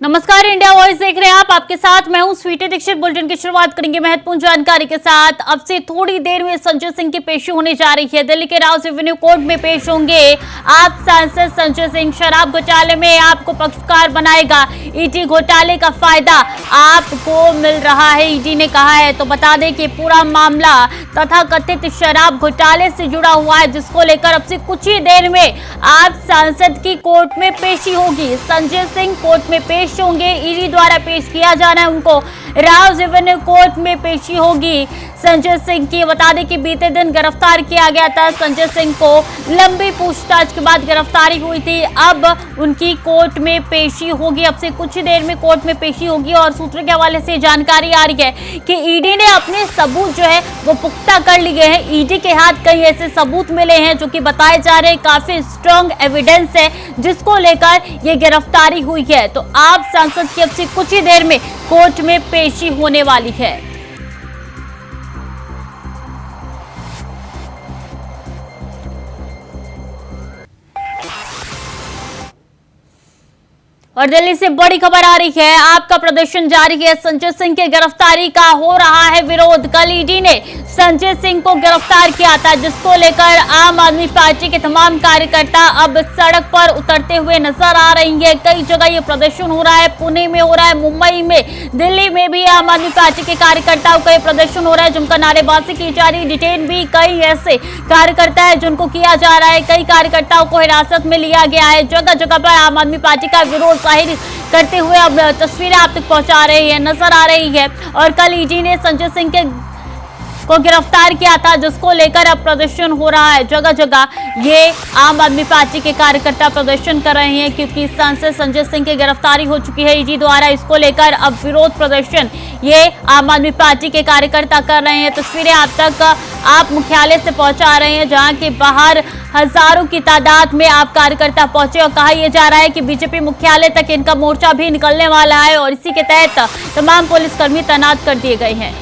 नमस्कार, India voice देख रहे हैं आप। आपके साथ मैं हूं स्वीटी दीक्षित। बुलेटिन की शुरुआत करेंगे महत्वपूर्ण जानकारी के साथ। अब से थोड़ी देर में संजय सिंह की पेशी होने जा रही है। दिल्ली के राउस एवेन्यू कोर्ट में पेश होंगे आप सांसद संजय सिंह। शराब घोटाले में आपको पक्षकार बनाएगा। ईडी घोटाले का फायदा आपको मिल रहा है, ईडी ने कहा है। तो बता दें कि पूरा मामला तथा कथित शराब घोटाले से जुड़ा हुआ है, जिसको लेकर अब से कुछ ही देर में आप सांसद की कोर्ट में पेशी होगी। संजय सिंह कोर्ट में पेश होंगे, ईडी द्वारा पेश किया जाना है उनको। राउस एवेन्यू कोर्ट में पेशी होगी संजय सिंह की। बता दें कि बीते दिन गिरफ्तार किया गया था संजय सिंह को। लंबी पूछताछ के बाद गिरफ्तारी हुई थी। अब उनकी कोर्ट में पेशी होगी। अब से कुछ ही देर में कोर्ट में पेशी होगी। और सूत्रों के हवाले से जानकारी आ रही है कि ईडी ने अपने सबूत जो है वो पुख्ता कर लिए हैं। ईडी के हाथ कई ऐसे सबूत मिले हैं जो कि बताए जा रहे हैं काफी स्ट्रॉन्ग एविडेंस है, जिसको लेकर ये गिरफ्तारी हुई है। तो आप सांसद की अब से कुछ ही देर में कोर्ट में पेशी होने वाली है। और दिल्ली से बड़ी खबर आ रही है, आपका प्रदर्शन जारी है। संजय सिंह की गिरफ्तारी का हो रहा है विरोध। कल ईडी ने संजय सिंह को गिरफ्तार किया था, जिसको लेकर आम आदमी पार्टी के तमाम कार्यकर्ता अब सड़क पर उतरते हुए नजर आ रही है। कई जगह ये प्रदर्शन हो रहा है, पुणे में हो रहा है, मुंबई में, दिल्ली में भी आम आदमी पार्टी के कार्यकर्ताओं का प्रदर्शन हो रहा है, जिनका नारेबाजी की जा रही। डिटेन भी कई ऐसे कार्यकर्ता है जिनको किया जा रहा है। कई कार्यकर्ताओं को हिरासत में लिया गया है। जगह जगह पर आम आदमी पार्टी का विरोध जाहिर करते हुए अब तस्वीरें आप तक पहुंचा रही है, नजर आ रही है। और कल ईडी ने संजय सिंह को गिरफ्तार किया था, जिसको लेकर अब प्रदर्शन हो रहा है। जगह जगह ये आम आदमी पार्टी के कार्यकर्ता प्रदर्शन कर रहे हैं, क्योंकि सांसद संजय सिंह की गिरफ्तारी हो चुकी है ईडी द्वारा। इसको लेकर अब विरोध प्रदर्शन ये आम आदमी पार्टी के कार्यकर्ता कर रहे हैं। तस्वीरें आप तक आप मुख्यालय से पहुंचा रहे हैं, जहां के बाहर हजारों की तादाद में आप कार्यकर्ता पहुंचे। और कहा यह जा रहा है कि बीजेपी मुख्यालय तक इनका मोर्चा भी निकलने वाला है, और इसी के तहत तमाम पुलिसकर्मी तैनात कर दिए गए हैं।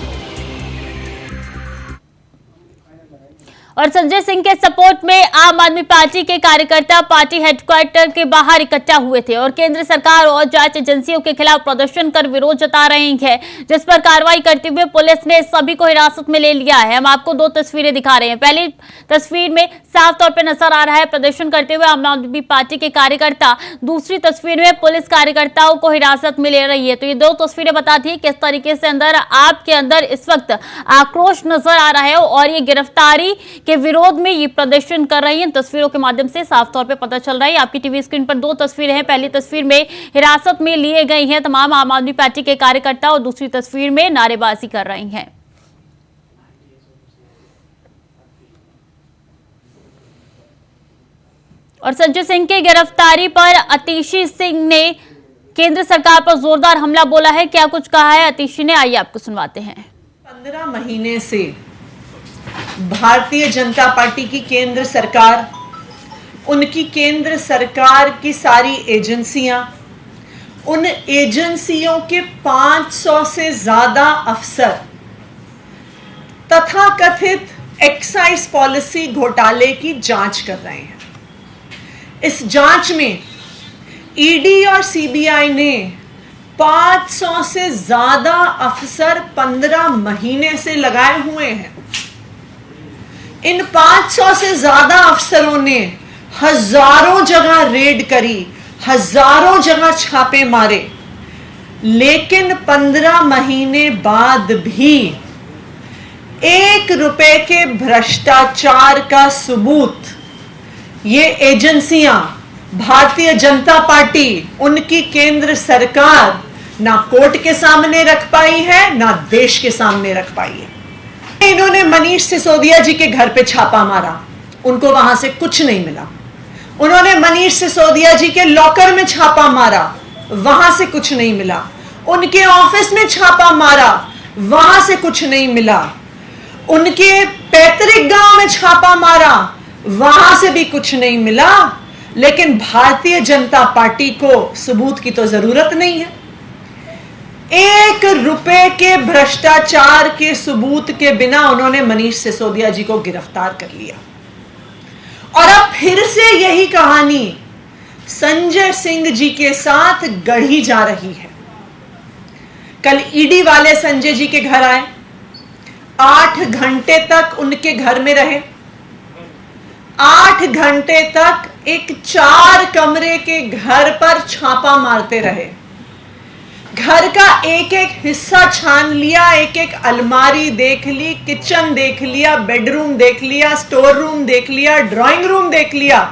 और संजय सिंह के सपोर्ट में आम आदमी पार्टी के कार्यकर्ता पार्टी हेडक्वार्टर के बाहर इकट्ठा हुए थे और केंद्र सरकार और जांच एजेंसियों के खिलाफ प्रदर्शन कर विरोध जता रहे हैं, जिस पर कार्रवाई करते हुए पुलिस ने सभी को हिरासत में ले लिया है। हम आपको दो तस्वीरें दिखा रहे हैं। पहली तस्वीर में साफ तौर पर नजर आ रहा है प्रदर्शन करते हुए आम आदमी पार्टी के कार्यकर्ता। दूसरी तस्वीर में पुलिस कार्यकर्ताओं को हिरासत में ले रही है। तो ये दो तस्वीरें बताती है किस तरीके से आपके अंदर इस वक्त आक्रोश नजर आ रहा है और ये गिरफ्तारी के विरोध में ये प्रदर्शन कर रही हैं। तस्वीरों के माध्यम से साफ तौर पे पता चल रहा है। आपकी टीवी स्क्रीन पर दो तस्वीरें हैं। पहली तस्वीर में हिरासत में लिए गए हैं तमाम आम आदमी पार्टी के कार्यकर्ता, और दूसरी तस्वीर में नारेबाजी कर रही हैं। और संजय सिंह की गिरफ्तारी पर आतिशी सिंह ने केंद्र सरकार पर जोरदार हमला बोला है। क्या कुछ कहा है आतिशी ने, आइए आपको सुनवाते हैं। 15 महीने से भारतीय जनता पार्टी की केंद्र सरकार, उनकी केंद्र सरकार की सारी एजेंसियां, उन एजेंसियों के 500 से ज्यादा अफसर तथाकथित एक्साइज पॉलिसी घोटाले की जांच कर रहे हैं। इस जांच में ईडी और सीबीआई ने 500 से ज्यादा अफसर 15 महीने से लगाए हुए हैं। इन 500 से ज्यादा अफसरों ने हजारों जगह रेड करी, हजारों जगह छापे मारे, लेकिन 15 महीने बाद भी 1 रुपए के भ्रष्टाचार का सबूत ये एजेंसियां, भारतीय जनता पार्टी, उनकी केंद्र सरकार ना कोर्ट के सामने रख पाई है, ना देश के सामने रख पाई है। इन्होंने मनीष सिसोदिया जी के घर पे छापा मारा, उनको वहां से कुछ नहीं मिला। उन्होंने मनीष सिसोदिया जी के लॉकर में छापा मारा, वहां से कुछ नहीं मिला। उनके ऑफिस में छापा मारा, वहां से कुछ नहीं मिला। उनके पैतृक गांव में छापा मारा, वहां से भी कुछ नहीं मिला। लेकिन भारतीय जनता पार्टी को सबूत की तो जरूरत नहीं है। 1 रुपए के भ्रष्टाचार के सबूत के बिना उन्होंने मनीष सिसोदिया जी को गिरफ्तार कर लिया। और अब फिर से यही कहानी संजय सिंह जी के साथ गढ़ी जा रही है। कल ईडी वाले संजय जी के घर आए, 8 घंटे तक उनके घर में रहे, 8 घंटे तक एक 4 कमरे के घर पर छापा मारते रहे। घर का एक एक हिस्सा छान लिया, एक एक अलमारी देख ली, किचन देख लिया, बेडरूम देख लिया, स्टोर रूम देख लिया, ड्राइंग रूम देख लिया,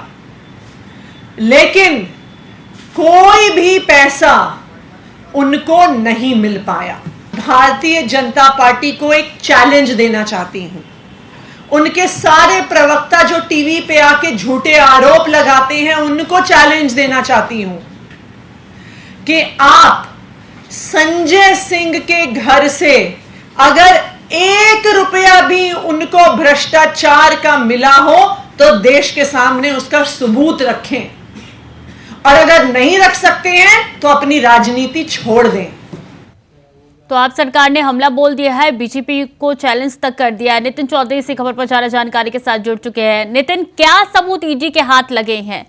लेकिन कोई भी पैसा उनको नहीं मिल पाया। भारतीय जनता पार्टी को एक चैलेंज देना चाहती हूं। उनके सारे प्रवक्ता जो टीवी पे आके झूठे आरोप लगाते हैं, उनको चैलेंज देना चाहती हूं कि आप संजय सिंह के घर से अगर 1 रुपया भी उनको भ्रष्टाचार का मिला हो तो देश के सामने उसका सबूत रखें, और अगर नहीं रख सकते हैं तो अपनी राजनीति छोड़ दें। तो आप सरकार ने हमला बोल दिया है, बीजेपी को चैलेंज तक कर दिया है। नितिन चौधरी इसी खबर पर ज्यादा जानकारी के साथ जुड़ चुके हैं। नितिन, क्या सबूत ईडी के हाथ लगे हैं?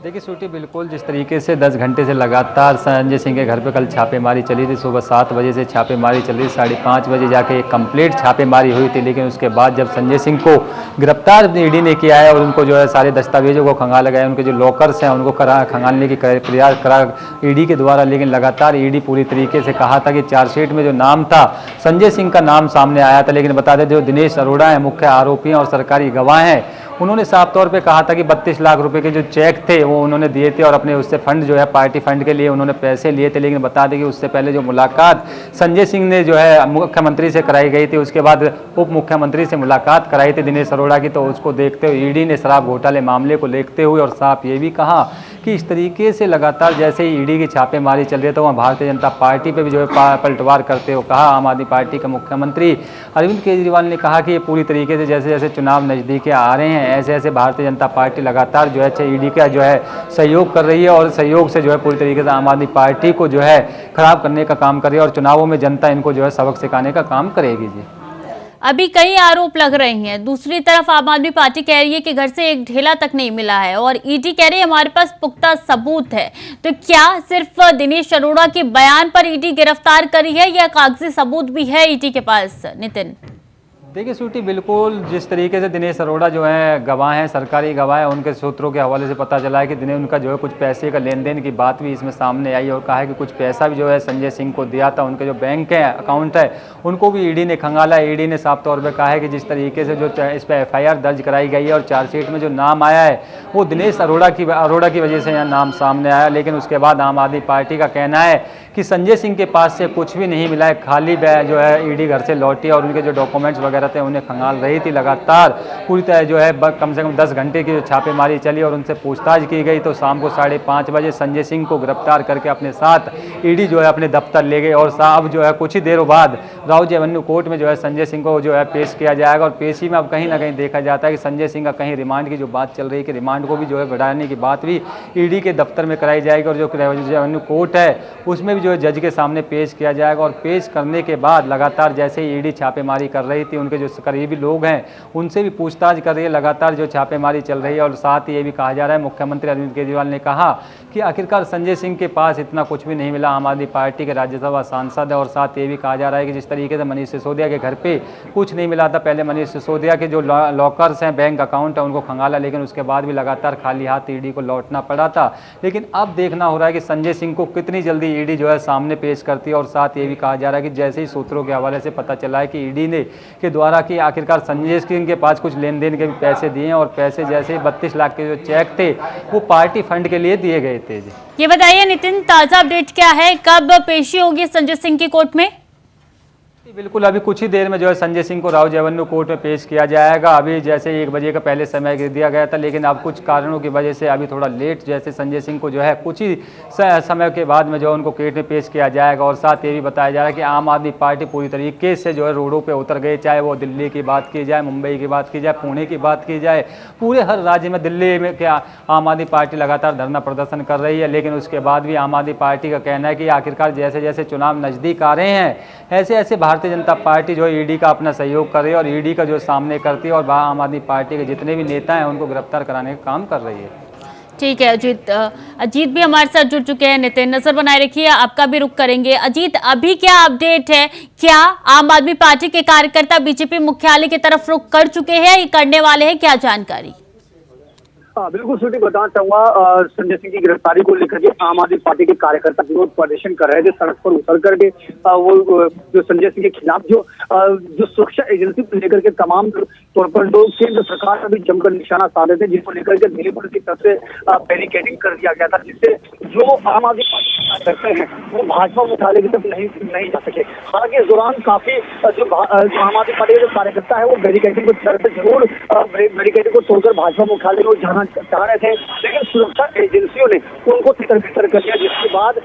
देखिए श्रुति, बिल्कुल जिस तरीके से 10 घंटे से लगातार संजय सिंह के घर पे कल छापेमारी चली थी, सुबह 7 बजे से छापेमारी चली, 5:30 बजे जाके एक कंप्लीट छापेमारी हुई थी। लेकिन उसके बाद जब संजय सिंह को गिरफ्तार ईडी ने किया है और उनको जो है सारे दस्तावेजों को खंगाला गया, उनके जो लॉकर्स हैं उनको खंगालने की प्रयास करा ईडी के द्वारा। लेकिन लगातार ईडी पूरी तरीके से कहा था कि चार्जशीट में जो नाम था संजय सिंह का नाम सामने आया था। लेकिन बता दें, जो दिनेश अरोड़ा हैं, मुख्य आरोपी हैं और सरकारी गवाह हैं, उन्होंने साफ तौर पे कहा था कि 32 लाख रुपए के जो चेक थे वो उन्होंने दिए थे और अपने उससे फंड जो है पार्टी फंड के लिए उन्होंने पैसे लिए थे। लेकिन बता दें कि उससे पहले जो मुलाकात संजय सिंह ने जो है मुख्यमंत्री से कराई गई थी, उसके बाद उप मुख्यमंत्री से मुलाकात कराई थी दिनेश अरोड़ा की, तो उसको देखते हुए ईडी ने शराब घोटाले मामले को देखते हुए और साफ ये भी कहा कि इस तरीके से लगातार जैसे ही ईडी की छापेमारी चल रही है तो वहाँ भारतीय जनता पार्टी पे भी जो है पलटवार करते हुए कहा। आम आदमी पार्टी के मुख्यमंत्री अरविंद केजरीवाल ने कहा कि ये पूरी तरीके से जैसे जैसे चुनाव नज़दीक आ रहे हैं ऐसे ऐसे भारतीय जनता पार्टी लगातार जो है ईडी का जो है सहयोग कर रही है और सहयोग से जो है पूरी तरीके से आम आदमी पार्टी को जो है खराब करने का काम कर रही है और चुनावों में जनता इनको जो है सबक सिखाने का काम करेगी। जी, अभी कई आरोप लग रहे हैं। दूसरी तरफ आम आदमी पार्टी कह रही है कि घर से एक ढेला तक नहीं मिला है और ईडी कह रही है हमारे पास पुख्ता सबूत है। तो क्या सिर्फ दिनेश अरोड़ा के बयान पर ईडी गिरफ्तार करी है या कागजी सबूत भी है ईडी के पास? नितिन, देखिए सूटी, बिल्कुल जिस तरीके से दिनेश अरोड़ा जो है गवाह हैं, सरकारी गवाह हैं, उनके सूत्रों के हवाले से पता चला है कि दिनेश उनका जो है कुछ पैसे का लेन देन की बात भी इसमें सामने आई और कहा है कि कुछ पैसा भी जो है संजय सिंह को दिया था। उनके जो बैंक है, अकाउंट है, उनको भी ईडी ने खंगाला है। ईडी ने साफ तौर पर कहा है कि जिस तरीके से जो इस पर FIR दर्ज कराई गई है और चार्जशीट में जो नाम आया है वो दिनेश अरोड़ा की वजह से यहाँ नाम सामने आया। लेकिन उसके बाद आम आदमी पार्टी का कहना है कि संजय सिंह के पास से कुछ भी नहीं मिला है, खाली जो है ईडी घर से लौटी और उनके जो डॉक्यूमेंट्स वगैरह थे उन्हें खंगाल रही थी। लगातार पूरी तरह जो है कम से कम 10 घंटे की जो छापेमारी चली और उनसे पूछताछ की गई तो शाम को 5:30 बजे संजय सिंह को गिरफ्तार करके अपने साथ ईडी जो है अपने दफ्तर ले गए। और अब जो है कुछ ही देरों बाद राउज एवेन्यू कोर्ट में जो है संजय सिंह को जो है पेश किया जाएगा। और पेशी में अब कहीं ना कहीं देखा जाता है कि संजय सिंह का कहीं रिमांड की जो बात चल रही है कि रिमांड को भी जो है बढ़ाने की बात भी ईडी के दफ्तर में कराई जाएगी और जो राउज एवेन्यू कोर्ट है उसमें भी जो है जज के सामने पेश किया जाएगा। और पेश करने के बाद लगातार जैसे ही ईडी छापेमारी कर रही थी उनके जो करीबी लोग हैं उनसे भी पूछताछ कर रही है, लगातार जो छापेमारी चल रही है। और साथ ही ये भी कहा जा रहा है, मुख्यमंत्री अरविंद केजरीवाल ने कहा कि आखिरकार संजय सिंह के पास इतना कुछ भी नहीं मिला। आम आदमी पार्टी के राज्यसभा सांसद है और साथ ये भी कहा जा रहा है कि जिस तरीके से मनीष सिसोदिया के घर पे कुछ नहीं मिला था, पहले मनीष सिसोदिया के जो लॉकर्स हैं, बैंक अकाउंट है, उनको खंगाला, लेकिन उसके बाद भी लगातार खाली हाथ ईडी को लौटना पड़ा था। लेकिन अब देखना हो रहा है कि संजय सिंह को कितनी जल्दी ईडी जो है सामने पेश करती है। और साथ ये भी कहा जा रहा है कि जैसे ही सूत्रों के हवाले से पता चला है कि ईडी ने के द्वारा कि आखिरकार संजय सिंह के पास कुछ लेन देन के भी पैसे दिए हैं और पैसे जैसे 32 लाख के जो चेक थे वो पार्टी फंड के लिए दिए गए थे। ये बताइए नितिन, ताजा अपडेट क्या है, कब पेशी होगी संजय सिंह की कोर्ट में? बिल्कुल, अभी कुछ ही देर में जो है संजय सिंह को राउज एवेन्यू कोर्ट में पेश किया जाएगा। अभी जैसे 1 बजे का पहले समय दिया गया था, लेकिन अब कुछ कारणों की वजह से अभी थोड़ा लेट जैसे संजय सिंह को जो है कुछ ही समय के बाद में जो है उनको कोर्ट में पेश किया जाएगा। और साथ ये भी बताया जा रहा है कि आम आदमी पार्टी पूरी तरीके से जो है रोडों पर उतर गई, चाहे वो दिल्ली की बात की जाए, मुंबई की बात की जाए, पुणे की बात की जाए, पूरे हर राज्य में दिल्ली में क्या आम आदमी पार्टी लगातार धरना प्रदर्शन कर रही है। लेकिन उसके बाद भी आम आदमी पार्टी का कहना है कि आखिरकार जैसे जैसे चुनाव नज़दीक आ रहे हैं ऐसे ऐसे भारतीय जनता पार्टी जो ईडी का अपना सहयोग कर रही है और ईडी का जो सामने करती है और आम आदमी पार्टी के जितने भी नेता हैं उनको गिरफ्तार कराने का काम कर रही है। ठीक है अजीत। अजीत भी हमारे साथ जुड़ चुके हैं। नितिन, नजर बनाए रखिए, आपका भी रुख करेंगे। अजीत, अभी क्या अपडेट है? क्या आम आदमी पार्टी के कार्यकर्ता बीजेपी मुख्यालय की तरफ रुख कर चुके हैं, ये करने वाले हैं, क्या जानकारी? बिल्कुल श्रुति, बताना चाहूंगा संजय सिंह की गिरफ्तारी को लेकर के आम आदमी पार्टी के कार्यकर्ता विरोध प्रदर्शन कर रहे थे। सड़क पर उतर करके वो जो संजय सिंह के खिलाफ जो सुरक्षा एजेंसी को लेकर के तमाम तौर पर जो केंद्र सरकार का भी जमकर निशाना साधे थे, जिसको लेकर के दिल्ली पुलिस की तरफ से बैरिकेडिंग कर दिया गया था, जिससे जो आम आदमी पार्टी के कार्यकर्ता हैं वो भाजपा मुख्यालय की तरफ नहीं जा सके। हालांकि इस दौरान काफी जो आम आदमी पार्टी के जो कार्यकर्ता है वो बैरिकेडिंग को जरूर बैरिकेडिंग को तोड़कर भाजपा मुख्यालय को जाना चाह रहे थे, लेकिन सुरक्षा एजेंसियों ने उनको तितर बितर कर दिया, जिसके बाद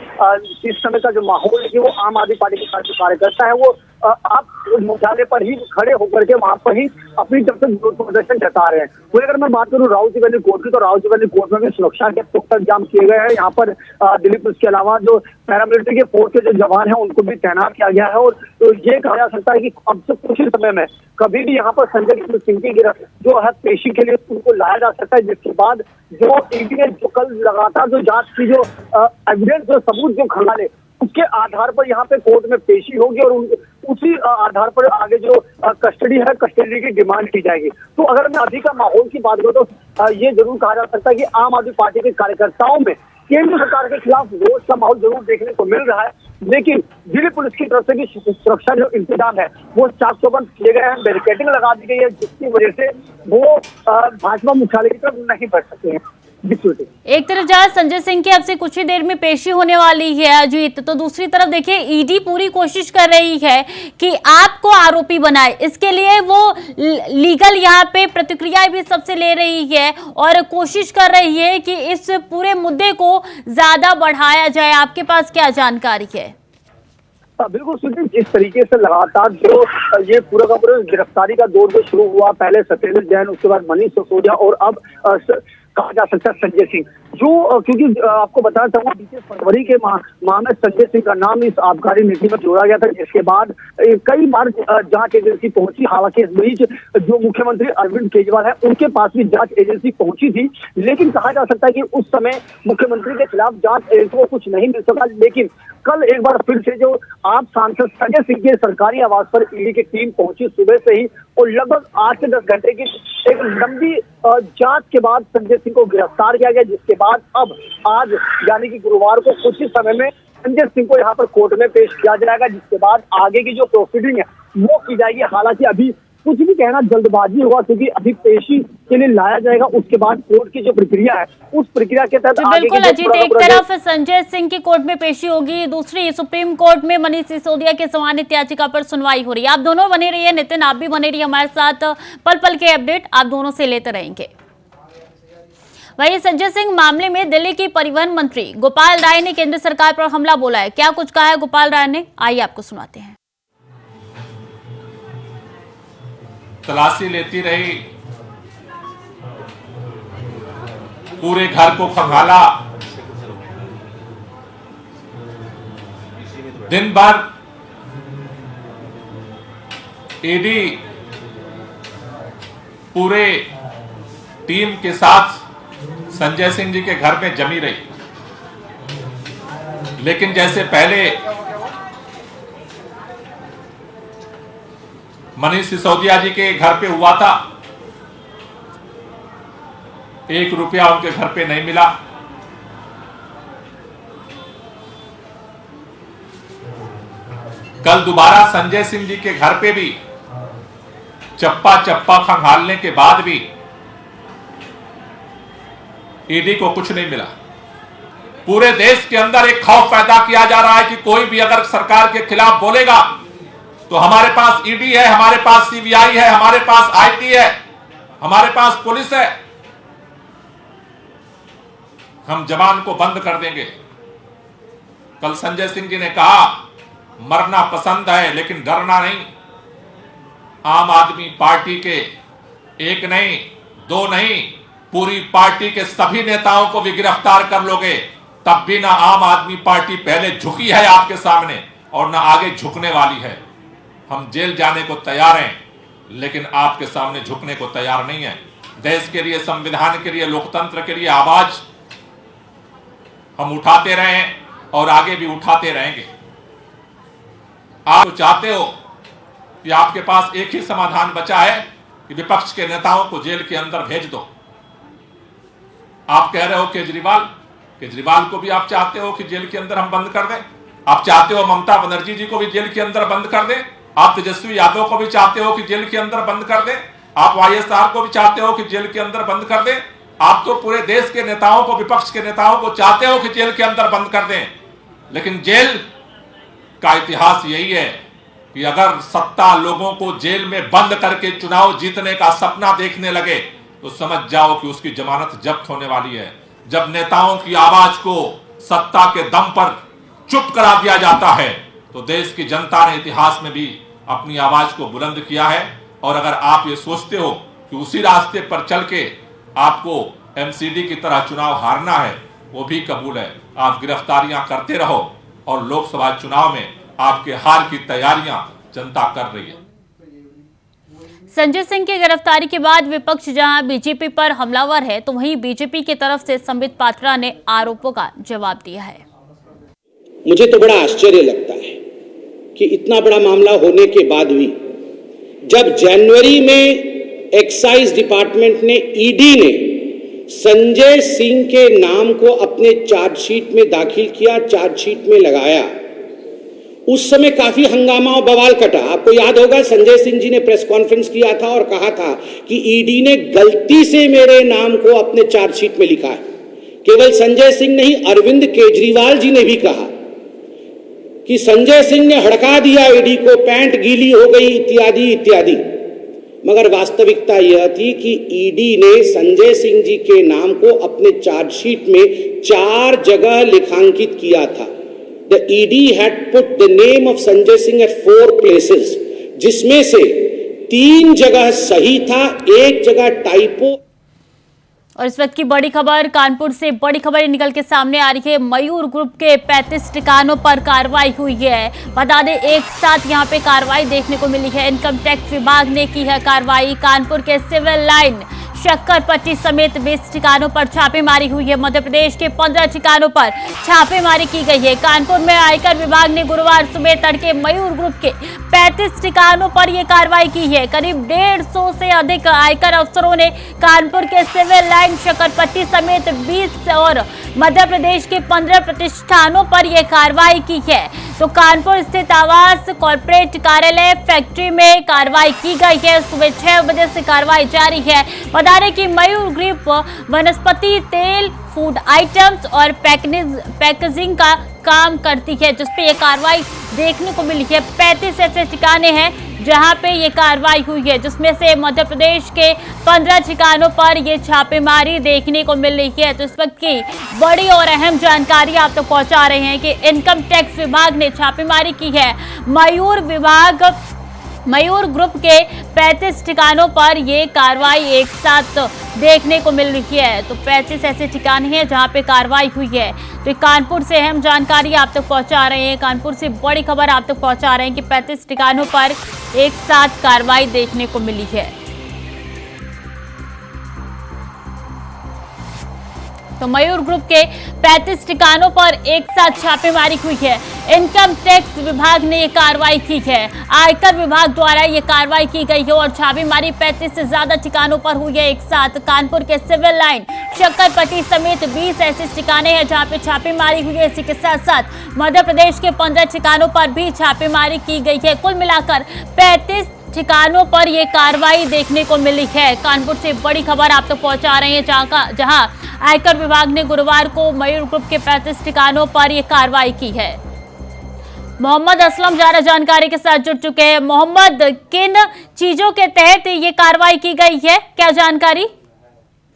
इस समय का जो माहौल है कि वो आम आदमी पार्टी के कार्यकर्ता है वो आप मुख्यालय पर ही खड़े होकर के वहां पर ही अपनी तरफ से विरोध प्रदर्शन जता रहे हैं। वही अगर मैं बात करूं राहुल वैली कोर्ट की, तो राहुल वैली कोर्ट में भी सुरक्षा के पुख्ता इंतजाम किए गए हैं। यहाँ पर दिल्ली पुलिस के अलावा जो पैरामिलिट्री के फोर्स के जो जवान हैं उनको भी तैनात किया गया है। और तो ये कहा जा सकता है कि अब से कुछ ही समय में कभी भी यहाँ पर संजय सिंह की जो है पेशी के लिए उनको लाया जा सकता है, जिसके बाद जो ईडी ने जो कल लगातार जो जांच की जो एविडेंस जो सबूत जो खंगाले उसके आधार पर यहाँ पे कोर्ट में पेशी होगी और उसी आधार पर आगे जो कस्टडी है कस्टडी की डिमांड की जाएगी। तो अगर मैं अभी का माहौल की बात करूँ तो ये जरूर कहा जा सकता है कि आम आदमी पार्टी के कार्यकर्ताओं में केंद्र सरकार के खिलाफ रोष का माहौल जरूर देखने को मिल रहा है, लेकिन दिल्ली पुलिस की तरफ से भी सुरक्षा जो इंतजाम है वो चाक चौबंद किए गए हैं, बैरिकेडिंग लगा दी गई है, जिसकी वजह से वो भाजपा मुख्यालय की तरफ नहीं बढ़ सके हैं। एक तरफ जहां संजय सिंह की अब से कुछ ही देर में पेशी होने वाली है अजीत, तो दूसरी तरफ देखिए ईडी पूरी कोशिश कर रही है कि आपको आरोपी बनाए। इसके लिए वो लीगल यहाँ पे प्रतिक्रियाएं भी सबसे ले रही है और कोशिश कर रही है कि इस पूरे मुद्दे को ज्यादा बढ़ाया जाए। आपके पास क्या जानकारी है? बिल्कुल सुनिए, जिस तरीके से लगातार जो ये पूरा का पूरा गिरफ्तारी का दौर जो शुरू हुआ, पहले सत्येंद्र जैन, उसके बाद मनीष सिसोदिया और अब कहा जा सकता है संजय सिंह, जो क्योंकि आपको बताना चाहूंगा बीते फरवरी के माह में संजय सिंह का नाम इस आबकारी नीति में जोड़ा गया था, जिसके बाद कई बार जांच एजेंसी पहुंची। हालांकि इस बीच जो मुख्यमंत्री अरविंद केजरीवाल है उनके पास भी जांच एजेंसी पहुंची थी, लेकिन कहा जा सकता है कि उस समय मुख्यमंत्री के खिलाफ जांच एजेंसी को कुछ नहीं मिल सका। लेकिन कल एक बार फिर से जो आप सांसद संजय सिंह के सरकारी आवास पर ईडी की टीम पहुंची सुबह से ही, और लगभग 8 से 10 घंटे की एक लंबी जांच के बाद संजय सिंह को गिरफ्तार किया गया, जिसके बाद अब आज यानी कि गुरुवार को कुछ ही समय में संजय सिंह को यहाँ पर कोर्ट में पेश किया जाएगा, जिसके बाद आगे की जो प्रोसीडिंग है वो की जाएगी। हालांकि अभी कुछ भी कहना जल्दबाजी होगा, क्योंकि अभी पेशी के लिए लाया जाएगा, उसके बाद कोर्ट की जो प्रक्रिया है उस प्रक्रिया के तहत बिल्कुल अजीत, एक तरफ संजय सिंह की कोर्ट में पेशी होगी, दूसरी सुप्रीम कोर्ट में मनीष सिसोदिया के जमानत याचिका पर सुनवाई हो रही है। आप दोनों बने रहिए, नितिन आप भी बने रहिए हमारे साथ, पल पल के अपडेट आप दोनों से लेते रहेंगे। वहीं संजय सिंह मामले में दिल्ली की परिवहन मंत्री गोपाल राय ने केंद्र सरकार पर हमला बोला है। क्या कुछ कहा है गोपाल राय ने, आइए आपको सुनाते हैं। तलाशी लेती रही, पूरे घर को खंगाला, दिन भर ईडी पूरे टीम के साथ संजय सिंह जी के घर में जमी रही, लेकिन जैसे पहले मनीष सिसोदिया जी के घर पे हुआ था, 1 रुपया उनके घर पे नहीं मिला। कल दोबारा संजय सिंह जी के घर पे भी चप्पा चप्पा खंगालने के बाद भी ईडी को कुछ नहीं मिला। पूरे देश के अंदर एक खौफ पैदा किया जा रहा है कि कोई भी अगर सरकार के खिलाफ बोलेगा तो हमारे पास ईडी है, हमारे पास सीबीआई है, हमारे पास आईटी है, हमारे पास पुलिस है, हम जवान को बंद कर देंगे। कल संजय सिंह जी ने कहा मरना पसंद है लेकिन डरना नहीं। आम आदमी पार्टी के 1 नहीं 2 नहीं, पूरी पार्टी के सभी नेताओं को भी गिरफ्तार कर लोगे तब भी ना आम आदमी पार्टी पहले झुकी है आपके सामने और ना आगे झुकने वाली है। हम जेल जाने को तैयार हैं, लेकिन आपके सामने झुकने को तैयार नहीं है। देश के लिए, संविधान के लिए, लोकतंत्र के लिए आवाज हम उठाते रहे हैं और आगे भी उठाते रहेंगे। आप चाहते हो कि आपके पास एक ही समाधान बचा है कि विपक्ष के नेताओं को जेल के अंदर भेज दो। आप कह रहे हो केजरीवाल को भी आप चाहते हो कि जेल के अंदर हम बंद कर दें। आप चाहते हो ममता बनर्जी जी को भी जेल के अंदर बंद कर दें। आप तेजस्वी यादव को भी चाहते हो कि जेल के अंदर बंद कर दें। आप वाईएसआर को भी चाहते हो कि जेल के अंदर बंद कर दें। आप तो पूरे देश के नेताओं को, विपक्ष के नेताओं को चाहते हो कि जेल के अंदर बंद कर दें। लेकिन जेल का इतिहास यही है कि अगर सत्ता लोगों को जेल में बंद करके चुनाव जीतने का सपना देखने लगे तो समझ जाओ कि उसकी जमानत जब्त होने वाली है। जब नेताओं की आवाज को सत्ता के दम पर चुप करा दिया जाता है तो देश की जनता ने इतिहास में भी अपनी आवाज को बुलंद किया है। और अगर आप ये सोचते हो कि उसी रास्ते पर चल के आपको एमसीडी की तरह चुनाव हारना है, वो भी कबूल है। आप गिरफ्तारियां करते रहो और लोकसभा चुनाव में आपके हार की तैयारियां जनता कर रही है। संजय सिंह की गिरफ्तारी के बाद विपक्ष जहां बीजेपी पर हमलावर है, तो वहीं बीजेपी की तरफ से संबित पात्रा ने आरोपों का जवाब दिया है। मुझे तो बड़ा आश्चर्य लगता है कि इतना बड़ा मामला होने के बाद भी जब जनवरी में एक्साइज डिपार्टमेंट ने, ईडी ने संजय सिंह के नाम को अपने चार्जशीट में दाखिल किया, चार्जशीट में लगाया, उस समय काफी हंगामा और बवाल कटा। आपको याद होगा संजय सिंह जी ने प्रेस कॉन्फ्रेंस किया था और कहा था कि ईडी ने गलती से मेरे नाम को अपने चार्जशीट में लिखा है। केवल संजय सिंह नहीं, अरविंद केजरीवाल जी ने भी कहा कि संजय सिंह ने हड़का दिया ईडी को, पैंट गीली हो गई इत्यादि इत्यादि। मगर वास्तविकता यह थी कि ईडी ने संजय सिंह जी के नाम को अपने चार्जशीट में 4 जगह लिखांकित किया था। The ED had put the name of Sanjay Singh at 4 places, जिसमें से 3 जगह सही था, 1 जगह टाइपो। और इस वक्त की बड़ी खबर, कानपुर से बड़ी खबर निकल के सामने आ रही है। मयूर ग्रुप के 35 ठिकानों पर कार्रवाई हुई है। बता दें एक साथ यहां पे कार्रवाई देखने को मिली है। इनकम टैक्स विभाग ने की है कार्रवाई। कानपुर के सिविल लाइन, शक्करपट्टी समेत 20 ठिकानों पर छापेमारी हुई है। मध्य प्रदेश के 15 ठिकानों पर छापेमारी की गई है। कानपुर में आयकर विभाग ने गुरुवार सुबह तड़के मयूर ग्रुप के 35 ठिकानों पर यह कार्रवाई की है। करीब 150 से अधिक आयकर अफसरों ने कानपुर के सिविल लाइन, शक्करपट्टी समेत 20 और मध्य प्रदेश के 15 प्रतिष्ठानों पर यह कार्रवाई की है। तो कानपुर स्थित आवास, कॉर्पोरेट कार्यालय, फैक्ट्री में कार्रवाई की गई है। सुबह 6 बजे से कार्रवाई जारी है। बता दें कि मयूर ग्रुप वनस्पति तेल, फूड आइटम्स और पैकेजिंग का काम करती है, जिसपे ये कार्रवाई देखने को मिली है। 35 ऐसे ठिकाने हैं जहां पे ये कार्रवाई हुई है, जिसमें से मध्य प्रदेश के 15 ठिकानों पर ये छापेमारी देखने को मिल रही है। तो इस वक्त की बड़ी और अहम जानकारी आप तक पहुंचा रहे हैं कि इनकम टैक्स विभाग ने छापेमारी की है। मयूर ग्रुप के 35 ठिकानों पर ये कार्रवाई एक साथ देखने को मिल रही है। तो 35 ऐसे ठिकाने हैं जहां पे कार्रवाई हुई है। तो कानपुर से अहम जानकारी आप तक पहुंचा रहे हैं, कानपुर से बड़ी खबर आप तक पहुंचा रहे हैं कि 35 ठिकानों पर एक साथ कार्रवाई देखने को मिली है। तो मयूर ग्रुप के 35 ठिकानों पर एक साथ छापेमारी हुई है। इनकम टैक्स विभाग ने ये कार्रवाई की है। आयकर विभाग द्वारा ये कार्रवाई की गई है और छापेमारी 35 से ज्यादा ठिकानों पर हुई है एक साथ। कानपुर के सिविल लाइन, शक्करपट्टी समेत 20 ऐसे ठिकाने हैं जहां पे छापेमारी हुई है। इसी के साथ साथ मध्य प्रदेश के 15 ठिकानों पर भी छापेमारी की गई है। कुल मिलाकर 35 ठिकानों पर यह कार्रवाई देखने को मिली है। कानपुर से बड़ी खबर आप तक पहुंचा रहे हैं, जहां आयकर विभाग ने गुरुवार को मयूर ग्रुप के 35 ठिकानों पर यह कार्रवाई की है। मोहम्मद असलम ज्यादा जानकारी के साथ जुड़ चुके हैं। मोहम्मद, किन चीजों के तहत ये कार्रवाई की गई है, क्या जानकारी?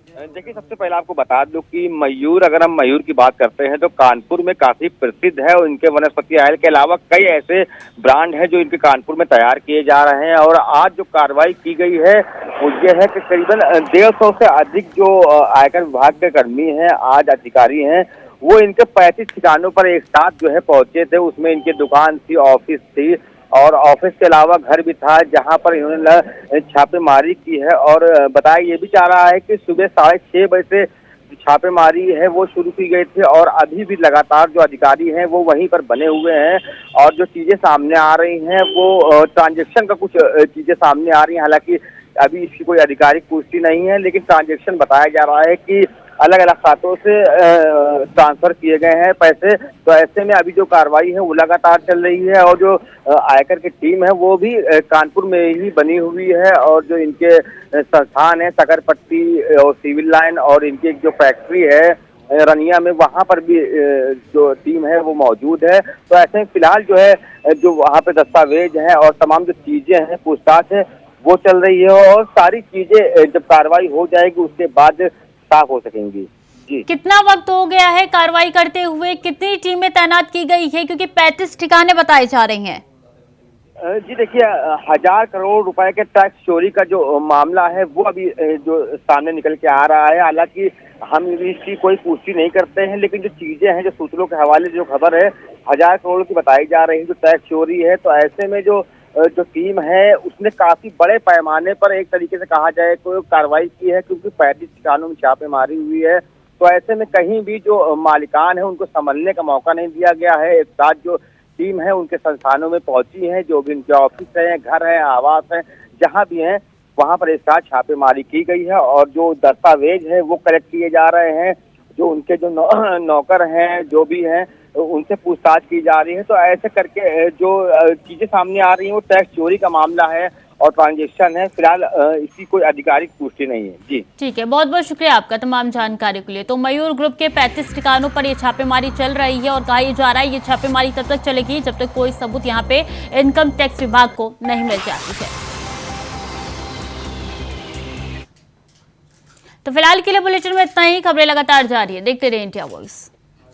देखिए, सबसे पहले आपको बता दूं कि मयूर, अगर हम मयूर की बात करते हैं तो कानपुर में काफी प्रसिद्ध है और इनके वनस्पति ऑयल के अलावा कई ऐसे ब्रांड हैं जो इनके कानपुर में तैयार किए जा रहे हैं। और आज जो कार्रवाई की गई है वो ये है कि करीबन 150 से अधिक जो आयकर विभाग के कर्मी हैं, आज अधिकारी हैं, वो इनके 35 ठिकानों पर एक साथ जो है पहुंचे थे। उसमें इनकी दुकान थी, ऑफिस थी और ऑफिस के अलावा घर भी था, जहां पर इन्होंने छापेमारी की है। और बताया ये भी जा रहा है कि सुबह 6:30 बजे से छापेमारी है वो शुरू की गई थी और अभी भी लगातार जो अधिकारी हैं वो वहीं पर बने हुए हैं और जो चीजें सामने आ रही हैं वो ट्रांजैक्शन का कुछ चीजें सामने आ रही हैं। हालांकि अभी इसकी कोई आधिकारिक पुष्टि नहीं है, लेकिन ट्रांजैक्शन बताया जा रहा है कि अलग अलग खातों से ट्रांसफर किए गए हैं पैसे। तो ऐसे में अभी जो कार्रवाई है वो लगातार चल रही है और जो आयकर की टीम है वो भी कानपुर में ही बनी हुई है और जो इनके संस्थान है सकरपट्टी और सिविल लाइन और इनकी जो फैक्ट्री है रनिया में, वहां पर भी जो टीम है वो मौजूद है। तो ऐसे में फिलहाल जो है जो वहां पे दस्तावेज है और तमाम जो चीजें हैं पूछताछ है वो चल रही है और सारी चीजें जब कार्रवाई हो जाएगी उसके बाद साफ हो सकेंगी। जी, कितना वक्त हो गया है कार्रवाई करते हुए, कितनी टीमें तैनात की गई है, क्योंकि 35 ठिकाने बताए जा रहे हैं? जी देखिए, 1000 करोड़ रुपए के टैक्स चोरी का जो मामला है वो अभी जो सामने निकल के आ रहा है। हालांकि हम इसकी कोई पुष्टि नहीं करते हैं, लेकिन जो चीजें हैं जो सूत्रों के हवाले जो खबर है 1000 करोड़ की बताई जा रही है जो टैक्स चोरी है। तो ऐसे में जो टीम है उसने काफी बड़े पैमाने पर एक तरीके से कहा जाए तो कार्रवाई की है, क्योंकि 35 ठिकानों में छापेमारी हुई है। तो ऐसे में कहीं भी जो मालिकान है उनको संभलने का मौका नहीं दिया गया है। एक साथ जो टीम है उनके संस्थानों में पहुंची है, जो भी उनके ऑफिस है, घर है, आवास है, जहां भी हैं वहां पर एक साथ छापेमारी की गई है और जो दस्तावेज है वो कलेक्ट किए जा रहे हैं। जो उनके जो नौकर हैं जो भी हैं उनसे पूछताछ की जा रही है। तो ऐसे करके जो चीजें सामने आ रही हैं वो टैक्स चोरी का मामला है और ट्रांजैक्शन है। फिलहाल इसकी कोई आधिकारिक पुष्टि नहीं है। जी ठीक है, बहुत बहुत शुक्रिया आपका तमाम जानकारी के लिए। तो मयूर ग्रुप के 35 ठिकानों पर ये छापेमारी चल रही है और कहा जा रहा है ये छापेमारी तब तक चलेगी जब तक कोई सबूत यहाँ पे इनकम टैक्स विभाग को नहीं मिल जाती है। तो फिलहाल के लिए बुलेटिन में इतना ही। खबरें लगातार जारी है, देखते रहिए इंडिया वॉइस।